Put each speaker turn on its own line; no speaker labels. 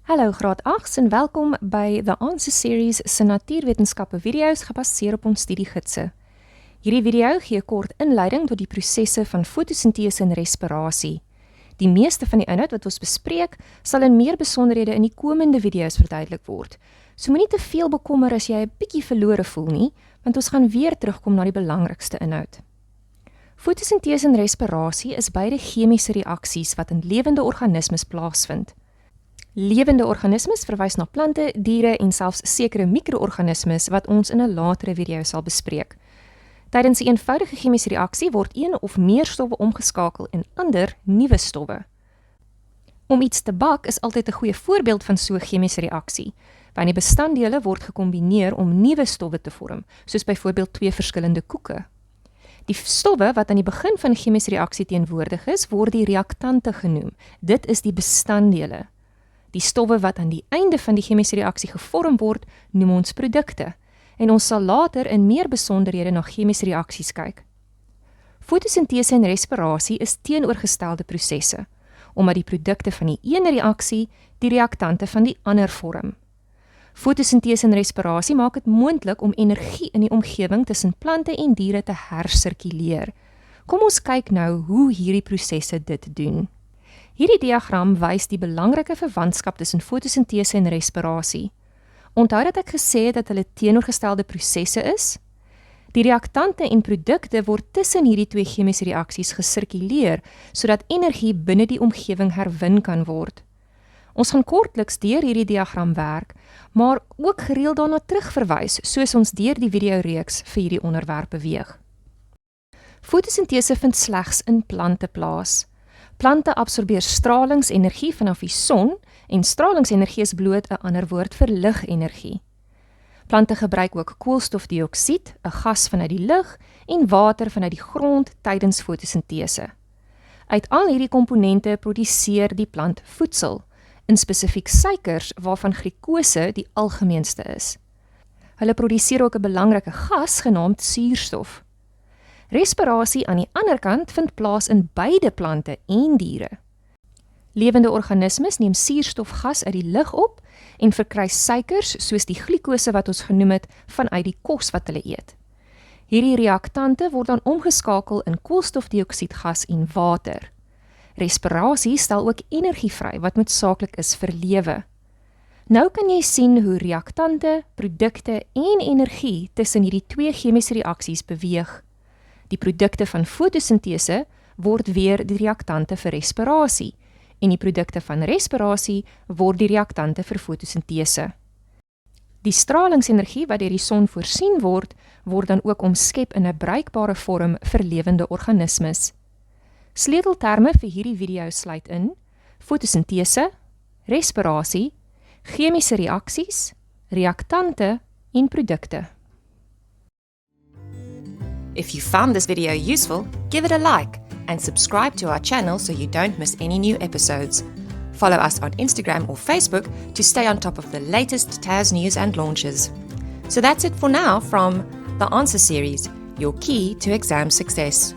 Hallo graad 8s en welkom by The Answer Series se natuurwetenskappe video's gebaseer op ons studiegidse. Hierdie video gee 'n kort inleiding tot die prosesse van fotosintese en respirasie. Die meeste van die inhoud wat ons bespreek, sal in meer besonderhede in die komende video's verduidelik word. So moenie te veel bekommer as jy 'n bietjie verlore voel nie, want ons gaan weer terugkom na die belangrikste inhoud. Fotosintese en respirasie is beide chemiese reaksies wat in lewende organismes plaasvind. Lewende organismes verwys na plante, diere en selfs sekere mikroorganismes wat ons in 'n latere video sal bespreek. Tydens 'n eenvoudige chemiese reaksie word een of meer stowwe omgeskakel in ander nuwe stowwe. Om iets te bak is altyd 'n goeie voorbeeld van so 'n chemiese reaksie, want die bestanddele word gekombineer om nuwe stowwe te vorm, soos byvoorbeeld twee verskillende koeke. Die stowwe wat aan die begin van 'n chemiese reaksie teenwoordig is, word die reaktante genoem. Dit is die bestanddele. Die stowwe wat aan die einde van die chemiese reaksie gevorm word, noem ons produkte, en ons sal later in meer besonderhede na chemiese reaksies kyk. Fotosintese en respirasie is teenoorgestelde prosesse, omdat die produkte van die een reaksie die reaktante van die ander vorm. Fotosintese en respirasie maak dit moontlik om energie in die omgewing tussen plante en diere te hersirkuleer. Kom ons kyk nou hoe hierdie prosesse dit doen. Hierdie diagram wys die belangrike verwantskap tussen fotosintese en respirasie. Onthou dat ek gesê het dat hulle teenoorgestelde prosesse is? Die reaktante en produkte word tussen hierdie twee chemiese reaksies gesirkuleer, sodat energie binne die omgewing herwin kan word. Ons gaan kortliks deur hierdie diagram werk, maar ook gereeld daarna terugverwys, soos ons deur die videoreeks vir hierdie onderwerp beweeg. Fotosintese vind slegs in plante plaas. Plante absorbeer stralingsenergie vanaf die son en stralingsenergie is bloot 'n ander woord vir ligenergie. Plante gebruik ook koolstofdioksied, 'n gas vanuit die lug, en water vanuit die grond tydens fotosintese. Uit al hierdie komponente produseer die plant voedsel, in spesifiek suikers waarvan glikose die algemeenste is. Hulle produseer ook 'n belangrike gas genaamd suurstof. Respirasie aan die ander kant vind plaas in beide plante en diere. Lewende organismes neem suurstofgas uit die lug op en verkry suikers soos die glikose wat ons genoem het vanuit die kos wat hulle eet. Hierdie reaktante word dan omgeskakel in koolstofdioksiedgas en water. Respirasie stel ook energie vry wat noodsaaklik is vir lewe. Nou kan jy sien hoe reaktante, produkte en energie tussen hierdie twee chemiese reaksies beweeg. Die produkte van fotosintese word weer die reaktante vir respirasie en die produkte van respirasie word die reaktante vir fotosintese. Die stralingsenergie wat deur die son voorsien word dan ook omskep in 'n bruikbare vorm vir lewende organismes. Sleutelterme vir hierdie video sluit in fotosintese, respirasie, chemiese reaksies, reaktante en produkte.
If you found this video useful, give it a like and subscribe to our channel so you don't miss any new episodes. Follow us on Instagram or Facebook to stay on top of the latest TAS news and launches. So that's it for now from The Answer Series, your key to exam success.